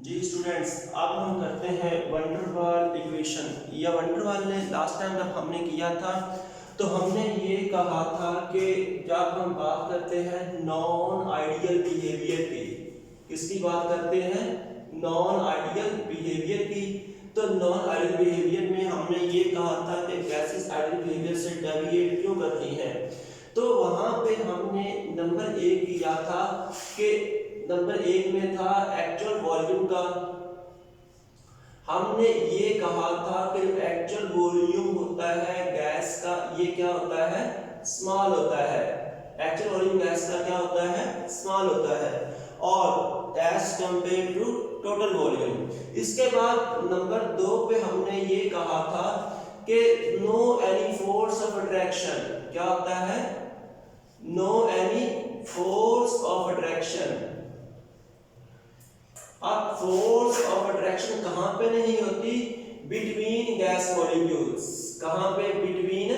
जी students, अब हम करते हैं वंडर वाल इक्वेशन। या वंडर वाल ने लास्ट टाइम जब हमने किया था तो हमने ये कहा था कि जब हम बात करते हैं नॉन आइडियल बिहेवियर की, किसकी बात करते हैं? नॉन आइडियल बिहेवियर की। तो नॉन आइडियल बिहेवियर में हमने ये कहा था कि गैसेस आइडियल बिहेवियर से डेविएट क्यों करती हैं। तो वहां पे हमने नंबर 1 किया था कि नंबर 1 में था एक्चुअल वॉल्यूम का। हमने ये कहा था कि एक्चुअल वॉल्यूम होता है गैस का, ये क्या होता है? स्मॉल होता है। एक्चुअल वॉल्यूम गैस का क्या होता है? स्मॉल होता है, और as compare to total volume. इसके बाद नंबर 2 पे हमने ये कहा था कि no any force of attraction. क्या होता है? No any force of attraction. अब फोर्स ऑफ अट्रैक्शन कहां पे नहीं होती? Between gas molecules. कहां पे? Between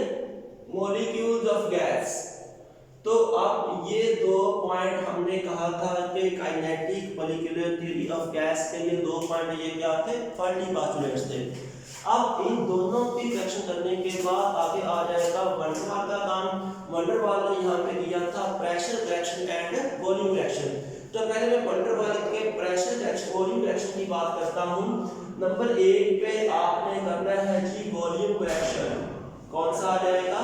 molecules of gas. तो अब ये 2 पॉइंट हमने कहा था कि kinetic molecular theory of gas के ये 2 पॉइंट ये क्या थे? फर्टी पास्टुलेट्स थे। अब इन दोनों की करेक्शन करने के बाद आगे आ जाएगा वंडर वाल का काम। वंडर वाल ने यहाँ पे किया था pressure correction and volume correction. तो पहले मैं वंडर वाल के प्रेशर करेक्शन वॉल्यूम करेक्शन की बात करता हूँ। नंबर 1 पे आपने करना है जी वॉल्यूम करेक्शन। कौन सा आ जाएगा?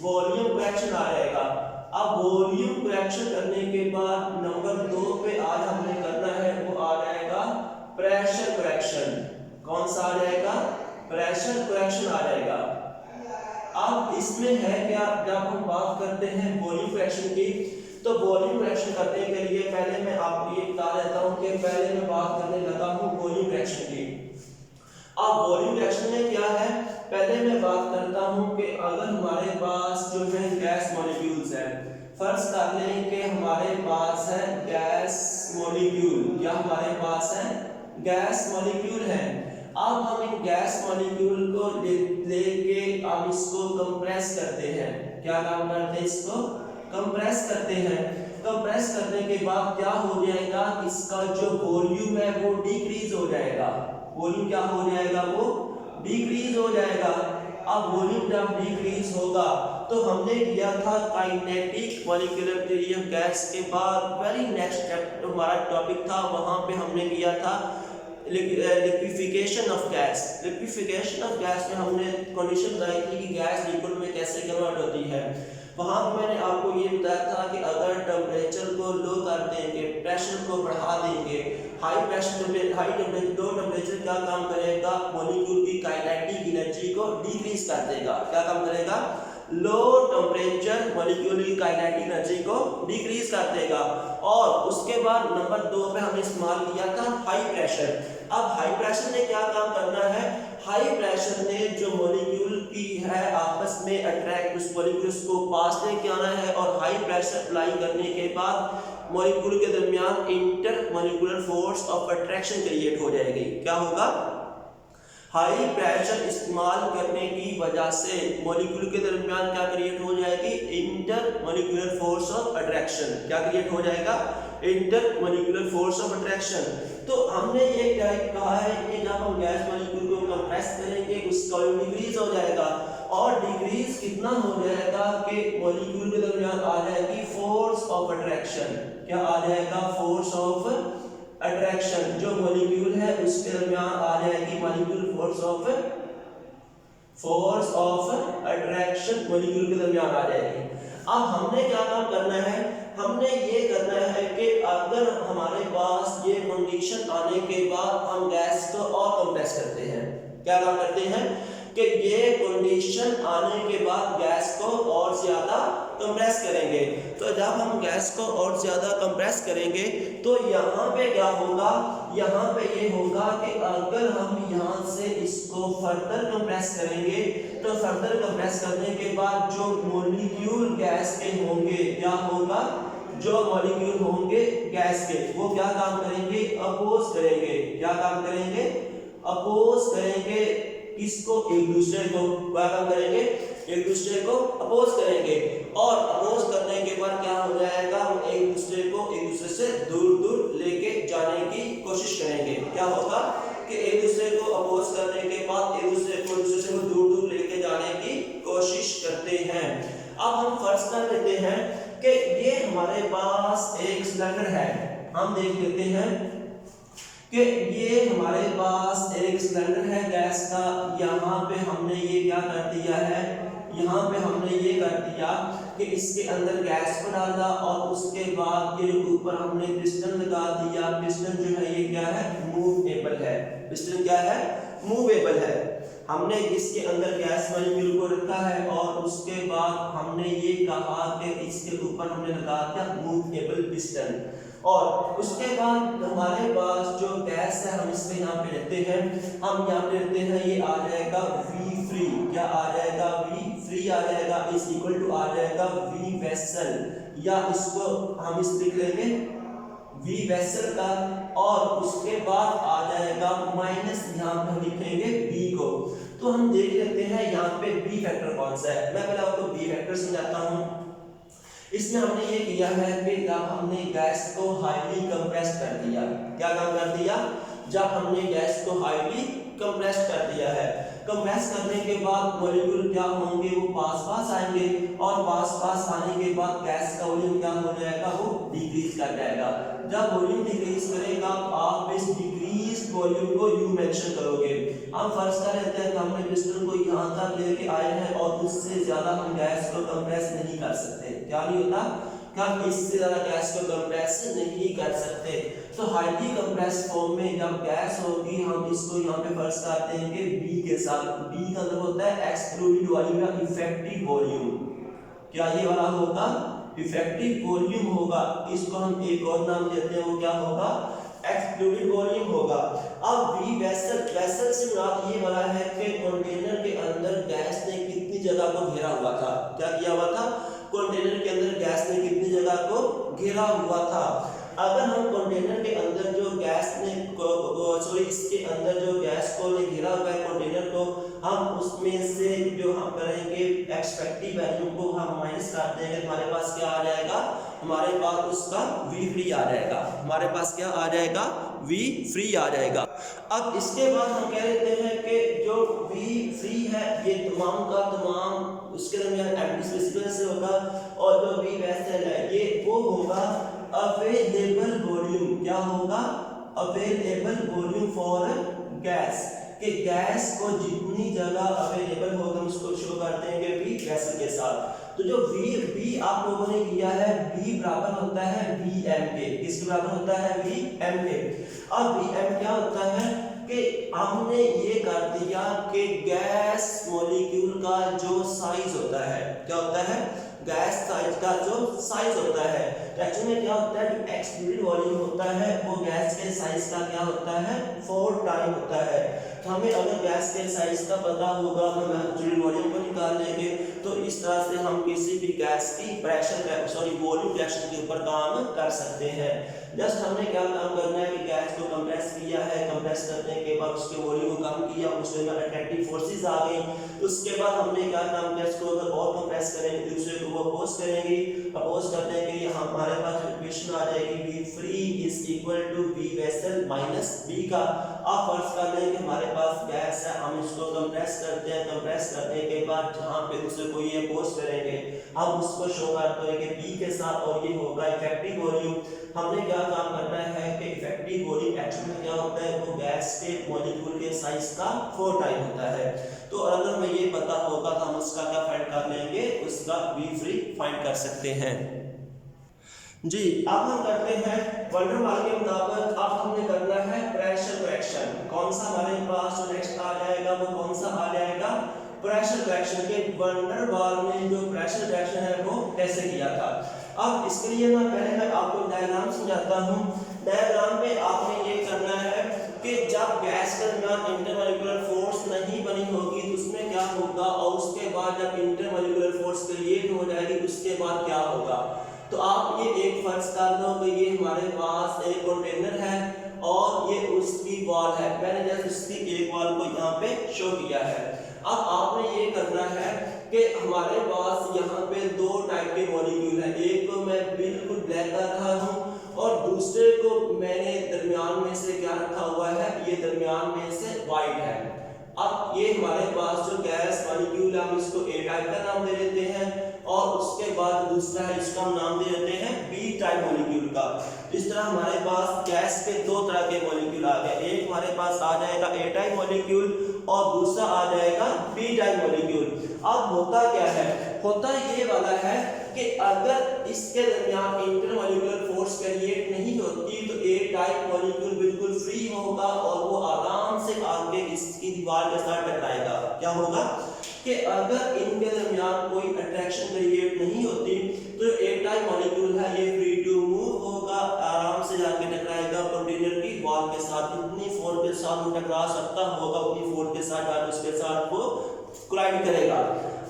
वॉल्यूम करेक्शन आ जाएगा। अब वॉल्यूम करेक्शन करने के बाद नंबर 2 पे आज हमने करना है वो आ जाएगा प्रेशर करेक्शन। कौन सा आ जाएगा? प्रेशर करेक्शन आ जाएगा। अब इसमें है क्या, जब हम बात करते हैं वॉल्यूम करेक्शन की, तो वॉल्यूम करेक्शन करने के लिए पहले मैं आपको ये बता देता हूं कि पहले मैं बात करने लगा हूं वॉल्यूम करेक्शन की। अब वॉल्यूम करेक्शन में क्या है, पहले मैं बात करता हूं कि अगर हमारे पास जो है गैस मॉलिक्यूल्स है, फर्ज कर लें कि हमारे पास है गैस मॉलिक्यूल। क्या हमारे पास है? गैस मॉलिक्यूल है। अब हम इन गैस मॉलिक्यूल को लेके अब इसको कंप्रेस करते हैं। क्या काम करते हैं? इसको कंप्रेस करते हैं। कंप्रेस करने के बाद क्या हो जाएगा? इसका जो वॉल्यूम है वो डिक्रीज हो जाएगा। वॉल्यूम क्या हो जाएगा? वो डिक्रीज हो जाएगा। अब वॉल्यूम जब डिक्रीज होगा तो हमने किया था kinetic molecular theory of gas के बाद वेरी नेक्स्ट चैप्टर हमारा टॉपिक था, वहां पे हमने किया था liquefaction of gas. Liquefaction of gas में हमने कंडीशन बताई थी कि गैस लिक्विड में कैसे कन्वर्ट होती है। वहां पर मैंने आपको ये बताया था कि अगर टेम्परेचर को लो कर देंगे, प्रेशर को बढ़ा देंगे, high pressure high low temperature क्या काम करेगा? मॉलिक्यूल की काइनेटिक एनर्जी को डिक्रीज कर देगा। क्या काम करेगा? लो टेम्परेचर मॉलिक्यूल की काइनेटिक एनर्जी को डिक्रीज कर देगा। और उसके बाद नंबर 2 पे हमने इस्तेमाल किया था हाई प्रेशर। अब हाई प्रेशर ने क्या काम करना है? हाई प्रेशर ने जो मॉलिक्यूल की है आपस में अट्रैक्ट उस मॉलिक्यूल्स को पास लेके आना है, और हाई प्रेशर अप्लाई करने के बाद मॉलिक्यूल के दरमियान inter molecular force of attraction create हो जाएगी। क्या होगा? हाई प्रेशर इस्तेमाल करने की वजह से मॉलिक्यूल के दरमियान क्या क्रिएट हो जाएगी? Inter molecular force of attraction. क्या क्रिएट हो जाएगा? Inter molecular force of attraction. तो हमने ये क्या कहा है कि जब हम गैस मॉलिक्यूल को कंप्रेस करेंगे उसका डिक्रीज हो जाएगा, और डिक्रीज कितना हो जाएगा कि मॉलिक्यूल के दरमियान आ जाएगी फोर्स ऑफ अट्रैक्शन। क्या आ जाएगा? Force of attraction. जो मॉलिक्यूल है उसके दरमियान आ जाएगी molecule force of attraction molecule के दरमियान आ जाएगी। अब हमने क्या काम करना है? हमने ये करना है कि अगर हमारे पास ये कंडीशन आने के बाद हम गैस को और कंप्रेस करते हैं। क्या काम करते हैं? कि ये कंडीशन आने के बाद गैस को और ज्यादा कंप्रेस करेंगे। तो जब हम गैस को और ज्यादा कंप्रेस करेंगे तो यहाँ पे क्या होगा? यहाँ पे ये होगा कि अगर हम यहाँ से इसको फर्दर कंप्रेस करेंगे तो फर्दर कंप्रेस करने के बाद जो मॉलिक्यूल गैस के होंगे, क्या होगा? जो मॉलिक्यूल होंगे गैस के वो क्या काम करेंगे? अपोज करेंगे। क्या काम करेंगे? अपोज करेंगे। किसको? एक दूसरे को। क्या काम करेंगे? एक दूसरे को अपोज करेंगे, और अपोज करने के बाद क्या हो जाएगा? हम एक दूसरे को एक दूसरे से दूर दूर लेके जाने की कोशिश करेंगे। क्या होगा कि एक दूसरे को अपोज करने के बाद एक दूसरे से दूर दूर लेके जाने की कोशिश करते हैं। अब हम फर्ज कर लेते हैं कि ये हमारे पास एक सिलेंडर है, हम देख लेते हैं कि ये हमारे पास एक सिलेंडर है गैस का। यहाँ पे हमने ये क्या कर दिया है, यहाँ पे हमने ये कर दिया कि इसके अंदर गैस को डाला और उसके बाद के ऊपर हमने पिस्टन लगा दिया। पिस्टन जो है ये क्या है, मूवेबल है। पिस्टन क्या है, मूवेबल है। हमने इसके अंदर गैस मॉलिक्यूल को रखा है और उसके बाद हमने ये कहा कि इसके ऊपर हमने लगा दिया मूवेबल पिस्टन। और उसके बाद हमारे पास जो गैस है हम इसमें यहाँ पे लेते हैं, हम यहाँ पे लेते हैं, ये आ जाएगा V फ्री। क्या आ जाएगा, V फ्री आ जाएगा, इज इक्वल टू आ जाएगा V वेसल, या इसको हम इस लिख लेंगे V वेसल का, और उसके बाद आ जाएगा माइनस, यहाँ पे हम लिखेंगे B को। तो हम देख लेते हैं यहाँ पे B फैक्टर कौन सा है। मैं पहले आपको B फैक्टर समझाता हूँ। इसमें हमने ये किया है कि जब हमने गैस को हाईली कंप्रेस कर दिया, क्या काम कर दिया, जब हमने गैस को हाईली कंप्रेस कर दिया है, कंप्रेस करने के बाद मॉलिक्यूल क्या होंगे, वो पास आएंगे, और पास आने के बाद गैस का वॉल्यूम क्या हो जाएगा, वो डिक्रीज कर जाएगा। जब वॉल्यूम डिक्रीज करेगा आप इस डिक्रीज वॉल्यूम को यू मेंशन करोगे। हम फर्ज कर लेते हैं कि हमने पिस्टन को यहाँ तक लेके आए हैं और उससे ज्यादा हम गैस को कंप्रेस नहीं कर सकते। क्या नहीं होता, क्या इससे ज्यादा गैस को कंप्रेस नहीं कर सकते। तो हाईली कंप्रेस फॉर्म में जब गैस होगी, हम इसको यहाँ पे फर्ज करते हैं कि B के साथ। B का मतलब होता है एक्सक्लूडेड वॉल्यूम या इफेक्टिव वॉल्यूम। क्या ये वाला होगा, इफेक्टिव वॉल्यूम होगा। इसको हम एक और नाम देते हैं, वो क्या होगा, एक्सक्लूडेड वॉल्यूम होगा। अब V वेसल, वेसल से मुराद ये वाला है कि कंटेनर के अंदर गैस ने कितनी जगह को घेरा हुआ था। क्या किया हुआ था, कंटेनर के अंदर गैस ने कितनी जगह को घेरा हुआ था। अगर हम कंटेनर के अंदर जो गैस ने इसके अंदर जो गैस को घेरा हुआ है कंटेनर को, हम उसमें से जो हम करेंगे एक्सपेक्टिव वैल्यू को हम माइनस कर देंगे, हमारे पास क्या आ जाएगा, हमारे पास उसका V फ्री आ जाएगा। हमारे पास क्या आ जाएगा, V फ्री आ जाएगा। अब इसके बाद हम कह लेते हैं कि जो V फ्री है ये तमाम का तमाम उसके दरमियान एम्प्टी स्पेस से होगा, और जो V वेसल है ये वो होगा अवेलेबल वॉल्यूम। क्या होगा, अवेलेबल वॉल्यूम फॉर गैस, कि गैस को जितनी जगह अवेलेबल होगा हम उसको शो करते हैं V वेसल के साथ। तो जो V आप लोगों ने किया है, V बराबर होता है Vm के। किसके बराबर होता है, Vm के। अब Vm क्या होता है कि हमने ये कर दिया कि गैस मॉलिक्यूल का जो साइज होता है, क्या होता है, गैस साइज का जो साइज होता है, एक्चुअली में क्या होता है, जो एक्सक्लूडेड वॉल्यूम होता है वो गैस के साइज का क्या होता है, 4 टाइम होता है। तो हमें अगर गैस के साइज का पता होगा, हम एक्सक्लूडेड वॉल्यूम को निकाल लेंगे, तो इस तरह से हम किसी भी गैस की वॉल्यूम फ्रैक्शन के ऊपर काम कर सकते हैं। जस्ट हमने क्या काम करना है कि गैस को कंप्रेस किया है, कंप्रेस करने के बाद उसके वॉल्यूम को कम किया, उसमें अट्रैक्टिव फोर्सेस आ गई। उसके बाद हमने क्या काम किया, इसको अगर और कंप्रेस करेंगे दूसरे को वो अपोज करेंगे, अपोज करने के लिए हमारे पास इक्वेशन आ जाएगी V free is equal to V vessel minus B का। अब फर्ज कर लें कि हमारे पास गैस है, हम इसको कंप्रेस करते हैं, कंप्रेस करने के बाद जहां पे दूसरे को ये अपोज करेंगे हम उसको शो करते हैं कि B के साथ, और ये होगा इफेक्टिव वॉल्यूम। हमने क्या काम करना है कि इफेक्टिव वॉल्यूम एक्चुअली में क्या होता है, वो गैस के मॉलिक्यूल के साइज का 4 टाइम होता है। तो अगर हमें ये पता होगा तो हम उसका क्या फाइंड कर लेंगे, उसका V फ्री फाइंड कर सकते हैं जी। अब हम करते हैं वंडर वाल के मुताबिक। अब हमने करना है प्रेशर करेक्शन। कौन सा हमारे पास जो नेक्स्ट आ जाएगा, वो कौन सा आ जाएगा, प्रेशर करेक्शन के वंडर वाल में जो प्रेशर करेक्शन है वो कैसे किया था। अब इसके लिए मैं आपको डायग्राम समझाता हूँ। डायग्राम में आपने ये करना है कि जब गैस के दरमियान इंटरमॉलिक्यूलर फोर्स नहीं बनी होगी तो उसमें क्या होगा, और उसके बाद जब इंटरमॉलिक्यूलर फोर्स क्रिएट हो जाएगी उसके बाद क्या होगा। तो आप ये एक फर्ज कर लो कि ये हमारे पास एक कंटेनर है और ये उसकी वॉल है। मैंने जैसे उसकी एक वॉल को यहाँ पे शो किया है। अब आपने ये करना है कि हमारे पास यहाँ पे 2 टाइप के मॉलिक्यूल है। एक को मैं बिल्कुल ब्लैक कर रहा हूँ और दूसरे को मैंने दरमियान में से क्या रखा हुआ है, ये दरमियान में से वाइट है। अब ये हमारे पास जो गैस मॉलिक्यूल है हम इसको ए टाइप का नाम दे देते हैं और उसके बाद दूसरा है इसका हम नाम दे देते हैं बी टाइप मॉलिक्यूल का। इस तरह हमारे पास गैस के दो तरह के मॉलिक्यूल आ गए, एक हमारे पास आ जाएगा ए टाइप मॉलिक्यूल और दूसरा आ जाएगा बी टाइप मॉलिक्यूल। अब होता क्या है, होता ये वाला है कि अगर इसके दरमियान इंटरमॉलिक्यूलर फोर्स क्रिएट नहीं होती तो ए टाइप मॉलिक्यूल बिल्कुल फ्री होगा और वो आराम से आगे इसकी दीवार के साथ टकराएगा। क्या होगा कि अगर इनके दरमियान कोई अट्रैक्शन क्रिएट नहीं होती तो ए टाइप मॉलिक्यूल है ये फ्री टू मूव होगा, आराम से जाके टकराएगा कंटेनर की वॉल के साथ। इतनी फोर्स के साथ वो टकरा सकता होगा, उतनी फोर्स के साथ जाके उसके साथ वो कोलाइड करेगा।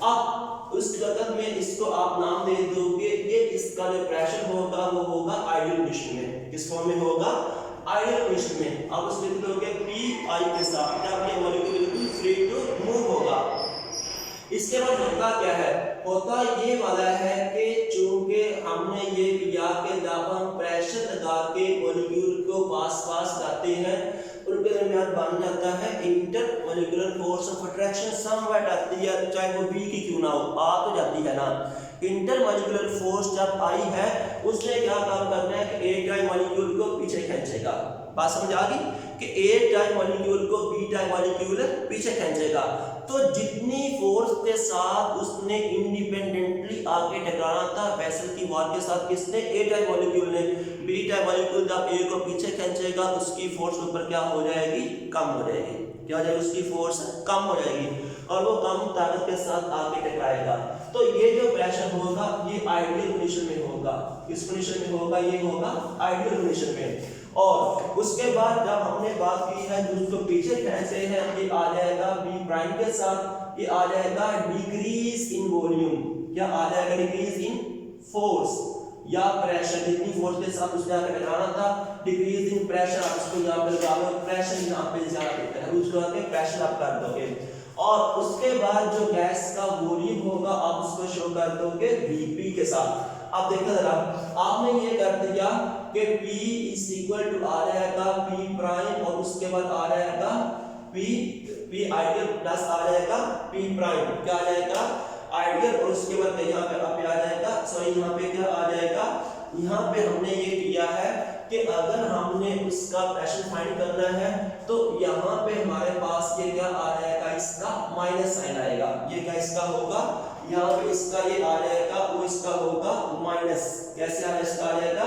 अब उस जगह में इसको आप नाम दे दोगे, ये इसका जो प्रेशर होगा वो होगा आइडियल कंडीशन में। किस फॉर्म में होगा, आइडियल कंडीशन में। अब उसमें लिख दोगे पी आई के साथ, क्या ये मॉलिक्यूल बिल्कुल फ्री टू मूव होगा। इसके बाद होता क्या है, होता ये वाला है कि चूंकि हमने ये किया कि जब हम प्रेशर लगा के मॉलिक्यूल को पास लाते हैं उनके दरमियान बन जाता है intermolecular force of attraction. समवेट आती है, चाहे वो बी की क्यों ना हो, आ तो जाती है ना। इंटर मॉलिक्यूलर फोर्स जब आई है उसने क्या काम करना है कि ए टाइप मॉलिक्यूल को पीछे खींचेगा। बात समझ आ गई कि ए टाइप मॉलिक्यूल को बी टाइप मॉलिक्यूल पीछे खींचेगा। तो जितनी फोर्स के साथ उसने इंडिपेंडेंटली आगे टकराना था वेसल की वॉल के साथ, किसने, ए टाइप मॉलिक्यूल ने। बी टाइप मॉलिक्यूल जब ए को पीछे खींचेगा उसकी फोर्स ऊपर क्या हो जाएगी, कम हो जाएगी। क्या हो जाएगी, उसकी फोर्स कम हो जाएगी और वो कम ताकत के साथ आगे टकराएगा। तो ये जो प्रेशर होगा ये आइडियल कंडीशन में होगा। किस कंडीशन में होगा, ये होगा आइडियल कंडीशन में। और उसके बाद जब हमने बात की है जिसको पीछे खींचते हैं, ये आ जाएगा बी प्राइम के साथ, ये आ जाएगा डिक्रीज इन वॉल्यूम। क्या आ जाएगा, डिक्रीज इन फोर्स या प्रेशर। जितनी फोर्स के साथ उसने आगे टकराना था, डिक्रीज इन प्रेशर। आप इसको यहाँ पे लगा लो, प्रेशर यहाँ पे ज्यादा देता है, उसको आगे प्रेशर आप कर दोगे। और उसके बाद जो गैस का वॉल्यूम होगा आप उसको शो कर दोगे Vp के साथ। अब देखो जरा, आपने ये कर दिया कि P इज इक्वल टू आ जाएगा P प्राइम और उसके बाद आ जाएगा P आइडियल प्लस आ जाएगा P प्राइम। क्या आ जाएगा, आइडियल। और उसके बाद यहाँ पे आ जाएगा, सॉरी यहाँ पे क्या आ जाएगा, यहाँ पे हमने ये किया है कि अगर हमने उसका प्रेशर फाइंड करना है तो यहाँ पे हमारे पास ये क्या आ जाएगा, इसका माइनस साइन आएगा। ये क्या इसका होगा, यहाँ पे इसका ये आ जाएगा, वो इसका होगा माइनस। कैसे आ इसका आ जाएगा,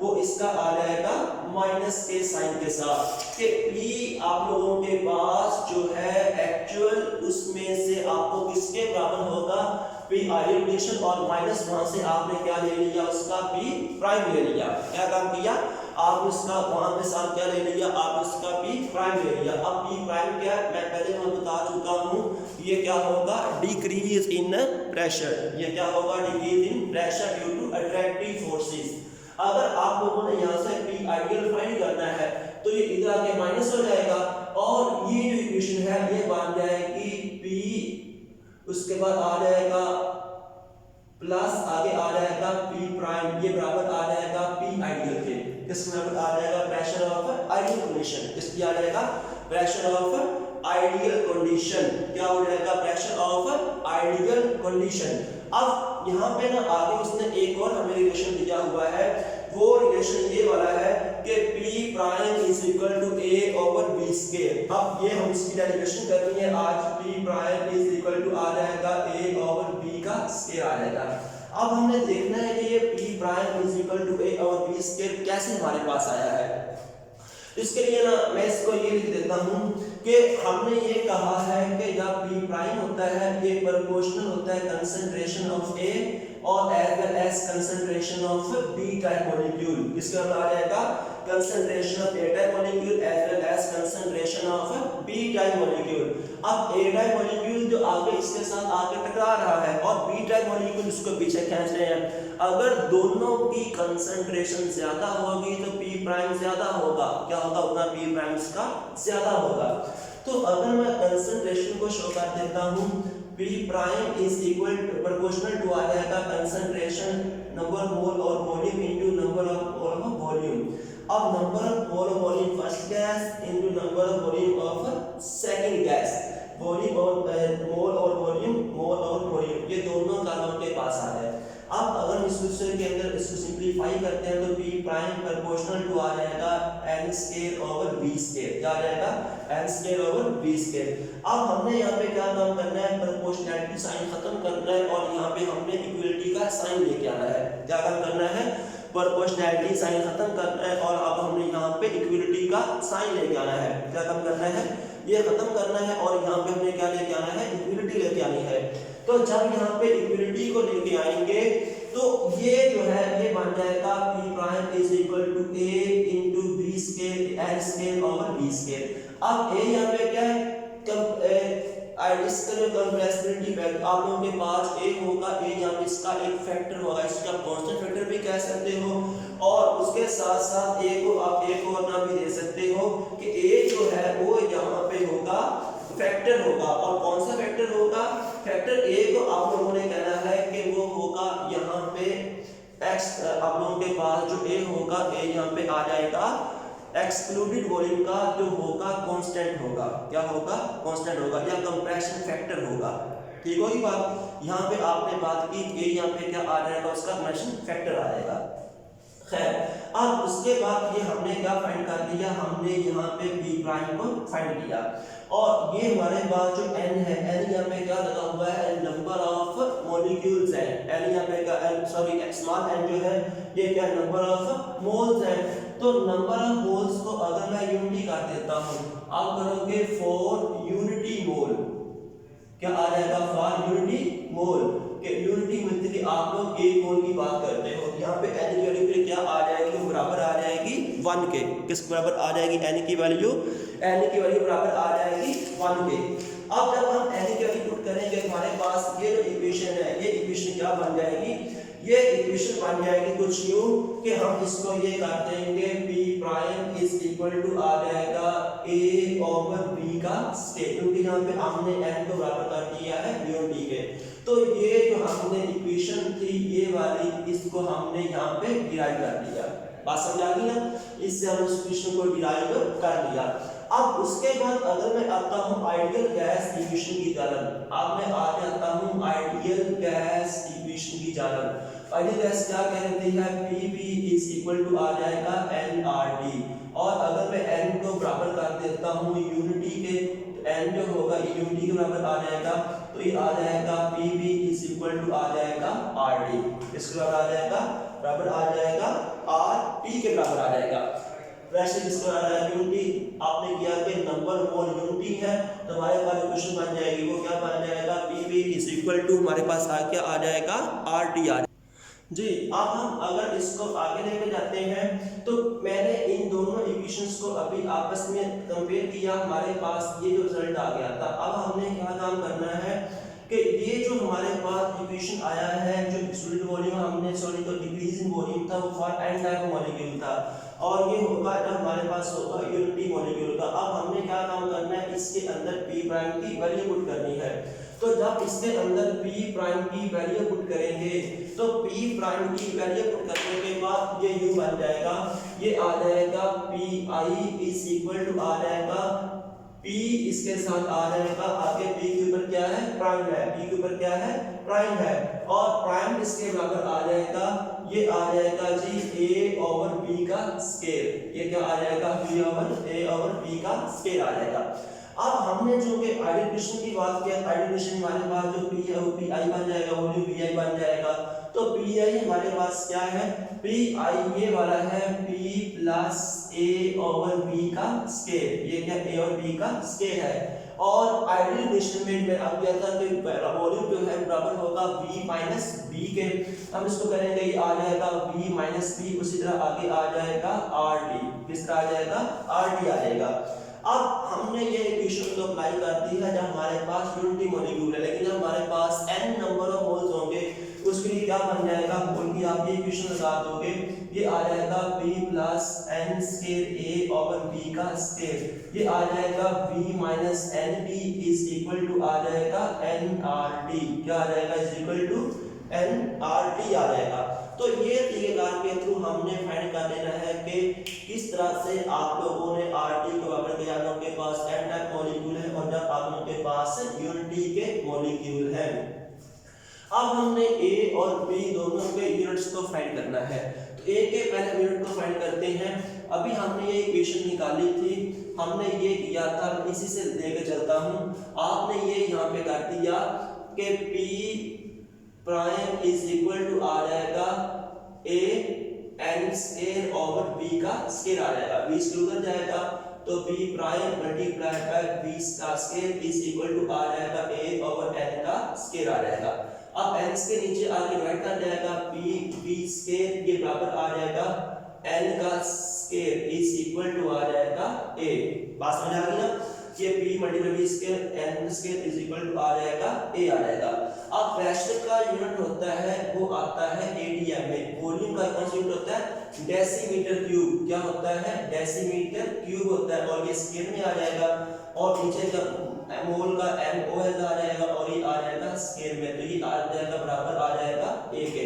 वो इसका आ जाएगा माइनस के साइन के साथ। कि P आप लोगों के पास जो है एक्चुअल उसमें से आपको किसके बराबर होगा, P आइडियल कंडीशन और माइनस वहां से आपने क्या ले लिया, उसका P प्राइम ले लिया। क्या काम किया, आप इसका वहां पे साथ क्या ले लिया, आप इसका P प्राइम ले लिया। अब P प्राइम क्या है, मैं पहले मैं बता चुका हूं, ये क्या होगा, डिक्रीज इन प्रेशर। ये क्या होगा, decrease in pressure due to attractive forces. अगर आप लोगों ने यहाँ से P आइडियल फाइंड करना है तो ये इधर आके माइनस हो जाएगा और ये जो इक्वेशन है ये बन जाएगी P, उसके बाद आ जाएगा प्लस, आगे आ जाएगा P प्राइम, ये बराबर आ जाएगा P आइडियल के। किस बराबर आ जाएगा, प्रेशर ऑफ आइडियल कंडीशन। किसकी आ जाएगा, प्रेशर ऑफ आइडियल कंडीशन। क्या हो जाएगा, प्रेशर ऑफ आइडियल कंडीशन। अब यहाँ पे ना आगे उसने एक और हमें रिलेशन दिया हुआ है, वो रिलेशन ये वाला है कि P prime is equal to A over B square. अब ये हम इसकी डेरिवेशन करनी है आज। P prime is equal to आ जाएगा A ओवर B का स्क्वायर आ जाएगा। अब हमने देखना है कि ये P prime is equal to A over B square कैसे हमारे पास आया है। इसके लिए ना मैं इसको ये लिख देता हूं कि हमने ये कहा है कि जब P प्राइम होता है ये प्रोपोर्शनल होता है कंसंट्रेशन ऑफ A और as well as concentration of B type molecule. किसके अंदर आ जाएगा, concentration of A type molecule as well as concentration of B type molecule. अब A टाइप मॉलिक्यूल जो आगे इसके साथ आके टकरा रहा है और B टाइप मॉलिक्यूल इसको पीछे खींच रहे हैं, अगर दोनों की कंसंट्रेशन ज्यादा होगी तो P प्राइम ज्यादा होगा। क्या होगा, उतना P प्राइम इसका ज्यादा होगा। तो अगर मैं कंसंट्रेशन को शो कर देता हूं, P prime is equal proportional to आ जाएगा कंसंट्रेशन नंबर मोल और volume into number of mole of volume. अब number of mole of volume first gas into number of volume of second gas, volume और mole और volume ये दोनों का आपके पास आ जाए। अब अगर इस क्वेश्चन के अंदर इसको सिंपलीफाई करते हैं तो P प्राइम प्रोपोर्शनल टू आ जाएगा n square over v square, क्या आ जाएगा n square over v square. अब हमने यहाँ पे क्या काम करना है, प्रोपोर्शनैलिटी साइन खत्म करना है और यहाँ पे हमने इक्वलिटी का साइन लेके आना है। क्या काम करना है, प्रोपोर्शनैलिटी साइन खत्म करना है और अब हमने यहाँ पे इक्वलिटी का साइन लेके आना है। क्या काम करना है, ये खत्म करना है और यहाँ पे हमने क्या लेके आना है, इक्वलिटी लेके आनी है। तो जब यहाँ पे इक्वलिटी को लेके आएंगे तो ये जो है ये बन जाएगा P prime is equal to A into V square L square over V square. अब A यहाँ पे क्या है, इसका जो कंप्रेसिबिलिटी फैक्टर आप लोगों के पास A होगा, A यहाँ पे इसका एक फैक्टर होगा, इसका कांस्टेंट फैक्टर भी कह सकते हो और उसके साथ साथ A को आप एक और नाम भी दे सकते हो कि A जो है वो यहाँ पे होगा फैक्टर होगा। और कौन सा फैक्टर होगा, फैक्टर A को आप लोगों ने कहना है कि वो होगा यहाँ पे x, आप लोगों के पास जो A होगा A यहाँ पे आ जाएगा एक्सक्लूडेड वॉल्यूम का जो होगा कांस्टेंट होगा, क्या होगा, कांस्टेंट होगा या कंप्रेशन फैक्टर होगा। ठीक होगी बात, यहाँ पे आपने बात की A यहाँ पे क्या आ जाएगा, उसका कंप्रेशन फैक्टर आ जाएगा। खैर अब उसके बाद ये हमने क्या फाइंड कर लिया, हमने यहाँ पे P प्राइम को फाइंड किया और ये हमारे पास जो n है, n यहाँ पे क्या लगा हुआ है, नंबर ऑफ मॉलिक्यूल्स है। n यहाँ पे का सॉरी स्मॉल n जो है ये क्या नंबर ऑफ मोल्स है। तो नंबर ऑफ मोल्स को अगर मैं यूनिटी कर देता हूँ, आप करोगे फॉर यूनिटी मोल, क्या आ जाएगा, फॉर यूनिटी मोल के यूनिटी मिलती है आप लोग एक मोल की बात करते हो। यहाँ पे n की वैल्यू फिर क्या आ जाएगी, वो बराबर आ जाएगी 1 के, किस बराबर आ जाएगी, n की वैल्यू बराबर आ जाएगी 1 के। अब जब हम n की वैल्यू पुट करेंगे हमारे पास ये जो इक्वेशन है, ये इक्वेशन क्या बन जाएगी, ये इक्वेशन बन जाएगी कुछ यूं कि हम इसको ये कर देंगे P prime is equal to आ जाएगा A ओवर B का स्क्वायर, क्योंकि यहाँ पे हमने n को बराबर कर दिया है यूनिटी के। तो ये जो हमने इक्वेशन थी ये वाली, इसको हमने यहाँ पे डिराइव कर दिया। बात समझ आ गई ना, इससे हम इस इक्वेशन को डिराइव कर लिया। अब उसके बाद अगर मैं आता हूँ आइडियल गैस इक्वेशन की तरफ, अब मैं आ जाता हूँ आइडियल गैस इक्वेशन की तरफ। आइडियल गैस क्या कहती है, Pv इज इक्वल टू आ जाएगा nRT और अगर मैं n को बराबर कर देता हूँ यूनिटी के, n जो होगा यूनिटी के बराबर आ जाएगा, तो ये आ जाएगा Pv इज इक्वल टू आ जाएगा RT, इसके बराबर आ जाएगा, बराबर आ जाएगा RT के बराबर आ जाएगा। वैसे जिसको आ रहा है यूनिटी आपने किया कि नंबर मोल यूनिटी है, तो हमारे पास इक्वेशन बन जाएगी, वो क्या बन जाएगा, Pv इज इक्वल टू हमारे पास क्या आ जाएगा RT जी। अब हम अगर इसको आगे लेके जाते हैं तो मैंने इन दोनों इक्वेशंस को अभी आपस में कंपेयर किया, हमारे पास ये जो रिजल्ट आ गया था। अब हमने क्या काम करना है कि ये जो हमारे पास इक्वेशन आया है, जो एब्सोल्यूट वॉल्यूम हमने सॉरी तो डिक्रीज इन वॉल्यूम था, वो फॉर एन टाइप मॉलिक्यूल था और ये होगा जब हमारे पास होगा यूनिटी मॉलिक्यूल का। अब हमने क्या काम करना है, इसके अंदर P प्राइम की वैल्यू पुट करनी है। तो जब इसके अंदर P प्राइम की वैल्यू पुट करेंगे तो P प्राइम की वैल्यू पुट करने के बाद ये यूं बन जाएगा, ये आ जाएगा Pi इज इक्वल टू आ जाएगा P इसके साथ आ जाएगा आगे P के ऊपर क्या है, प्राइम है, P के ऊपर क्या है, प्राइम है और प्राइम इसके बराबर आ जाएगा, ये आ जाएगा जी A ओवर B का स्क्वायर, ये क्या आ जाएगा B over A over B का स्क्वायर आ जाएगा। अब हमने जो कि आइडेंटिफिकेशन की बात किया, आइडेंटिफिकेशन हमारे पास जो P है वो Pi बन जाएगा, वॉल्यूम Pi बन जाएगा। तो Pi हमारे पास क्या है, Pi ये वाला है P plus A over B का स्क्वायर, ये क्या A और B का स्क्वायर है। और आइडियल मेजरमेंट में अब क्या था कि वॉल्यूम जो है बराबर होगा V माइनस B के, हम इसको करेंगे ये आ जाएगा V माइनस B, उसी तरह आगे आ जाएगा RT, किस तरह आ जाएगा, RT आ जाएगा। अब हमने ये इक्वेशन को अप्लाई कर दी है जब हमारे पास यूनिटी मॉलिक्यूल है, लेकिन जब हमारे पास n नंबर ऑफ मोल्स होंगे उसके लिए क्या बन जाएगा, मोल की आप ये इक्वेशन लगा दोगे, ये आ जाएगा p plus n square a over b का स्क्वायर, ये आ जाएगा v minus N B is equal to आ जाएगा एन आर टी, क्या आ जाएगा, is equal to N R T आ जाएगा। तो ये तरीकेकार के थ्रू हमने फाइंड कर लेना है कि किस तरह से आप लोगों ने आर टी को वापस किया, आप के पास एन टाइप मॉलिक्यूल है और जब आप लोगों के पास यूनिटी के मॉलिक्यूल है। अब हमने ए और बी दोनों के यूनिट्स को फाइंड करना है, तो ए के पहले यूनिट को फाइंड करते हैं। अभी हमने ये इक्वेशन निकाली थी, हमने ये किया था, इसी से लेकर चलता हूँ। आपने ये यहाँ पे कर दिया कि p prime is equal to आ जाएगा a n square over b का स्क्वायर आ जाएगा, b स्क्वायर उधर जाएगा तो b prime multiply by b का स्क्वायर इज इक्वल टू आ जाएगा a ओवर n का स्क्वायर आ जाएगा। अब n के नीचे आगे डिवाइड कर जाएगा b स्क्वायर, ये बराबर आ जाएगा n का स्क्वायर इज इक्वल टू आ जाएगा a। बात समझ आ गई ना, ये p multiply b square n square is equal to आ जाएगा a आ जाएगा। अब प्रेशर का यूनिट होता है वो आता है एटीएम में, वॉल्यूम का कौन सा यूनिट होता है, डेसीमीटर क्यूब, क्या होता है, डेसीमीटर क्यूब होता है, और ये स्क्वायर में आ जाएगा और नीचे का मोल का MOL आ जाएगा और ये आ जाएगा स्क्वायर में, तो ये आ जाएगा बराबर आ जाएगा a के।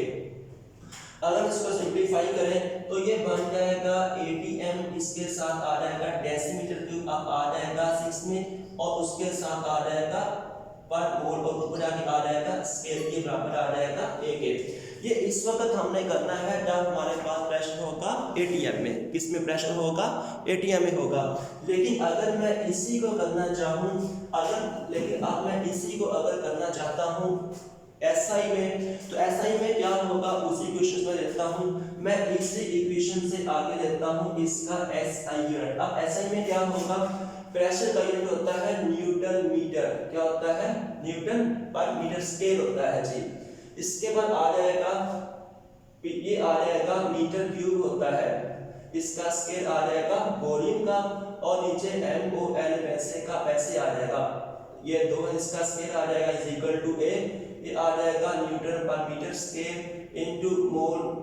अगर इसको सिंपलीफाई करें तो ये बन जाएगा एटीएम, इसके साथ आ जाएगा डेसीमीटर क्यूब, अब आ जाएगा 6 में और उसके साथ आ जाएगा पर मोल और ऊपर जाके आ जाएगा स्केल के बराबर आ जाएगा a के। ये इस वक्त हमने करना है जब हमारे पास प्रेशर होगा एटीएम में, किसमें प्रेशर होगा, एटीएम में होगा। लेकिन अगर मैं इसी को करना चाहूँ, अब मैं इसी को अगर करना चाहता हूँ SI में, तो SI में क्या होगा, उसी क्वेश्चन में लेता हूँ मैं, इसी इक्वेशन से आगे लेता हूँ इसका SI यूनिट। अब SI में क्या होगा, प्रेशर का यूनिट होता है न्यूटन मीटर, क्या होता है, न्यूटन पर मीटर स्क्वायर होता है जी। इसके बाद आ जाएगा ये आ जाएगा मीटर क्यूब होता है, इसका स्क्वायर आ जाएगा वॉल्यूम का, और नीचे MOL वैसे का वैसे आ जाएगा, ये दो इसका स्क्वायर आ जाएगा इज इक्वल टू a, ये आ जाएगा newton per metre square into mole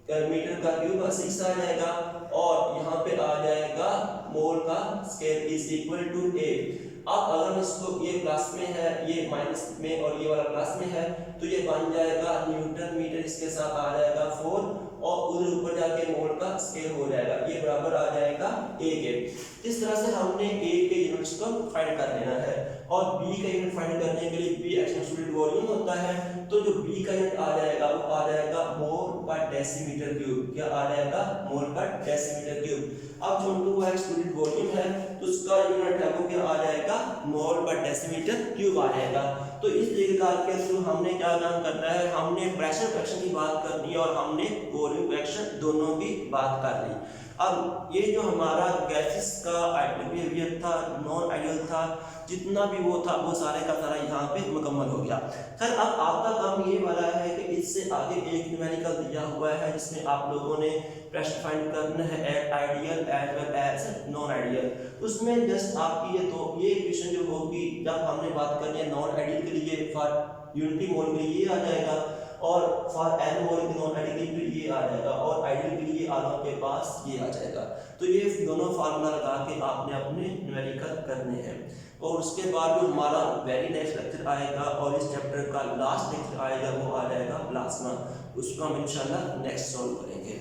metre का क्यूब 6 आ जाएगा, और यहाँ पे आ जाएगा मोल का square is equal to a। अब अगर इसको ये प्लस में है, ये माइनस में और ये वाला प्लस में है, तो ये बन जाएगा न्यूटन मीटर, इसके साथ आ जाएगा 4 और उधर ऊपर जाके मोल का स्क्वायर हो जाएगा, ये बराबर आ जाएगा a के। इस तरह से हमने a के यूनिट्स को फाइंड कर लेना है, और b का यूनिट फाइंड करने के लिए b एब्सोल्यूट वॉल्यूम होता है, तो जो b का यूनिट आ जाएगा वो आ जाएगा मोल पर डेसीमीटर क्यूब, क्या आ जाएगा, मोल पर डेसीमीटर क्यूब। अब जो वो एब्सोल्यूट वॉल्यूम है तो उसका यूनिट है वो क्या आ जाएगा, मोल पर डेसीमीटर क्यूब आ जाएगा। तो इस तरीके के थ्रू हमने क्या काम करना है, हमने प्रेशर फ्रैक्शन की बात करनी है और हमने वॉल्यूम फ्रैक्शन दोनों की बात कर ली। अब ये जो हमारा गैसेस का आइडियल बिहेवियर था, नॉन आइडियल था, जितना भी वो था वो सारे का सारा यहाँ पे मुकम्मल हो गया। खैर अब आपका काम ये वाला है कि इससे आगे एक न्यूमेरिकल दिया हुआ है जिसमें आप लोगों ने प्रेशर फाइंड करना है at ideal as well as non ideal. उसमें जस्ट आपकी ये इक्वेशन जो होगी, जब हमने बात करनी है नॉन आइडियल के लिए फॉर यूनिटी मोल के लिए आ जाएगा, और फॉर एन मोल के नॉन आइडियल के लिए ये आ जाएगा, और आइडियल के लिए आप लोगों के पास ये आ जाएगा। तो ये दोनों फार्मूला लगा के आपने अपने न्यूमेरिकल करने हैं, और उसके बाद जो हमारा वेरी नेक्स्ट लेक्चर आएगा और इस चैप्टर का लास्ट लेक्चर आएगा वो आ जाएगा प्लाज्मा, उसको हम इंशाल्लाह नेक्स्ट सॉल्व करेंगे।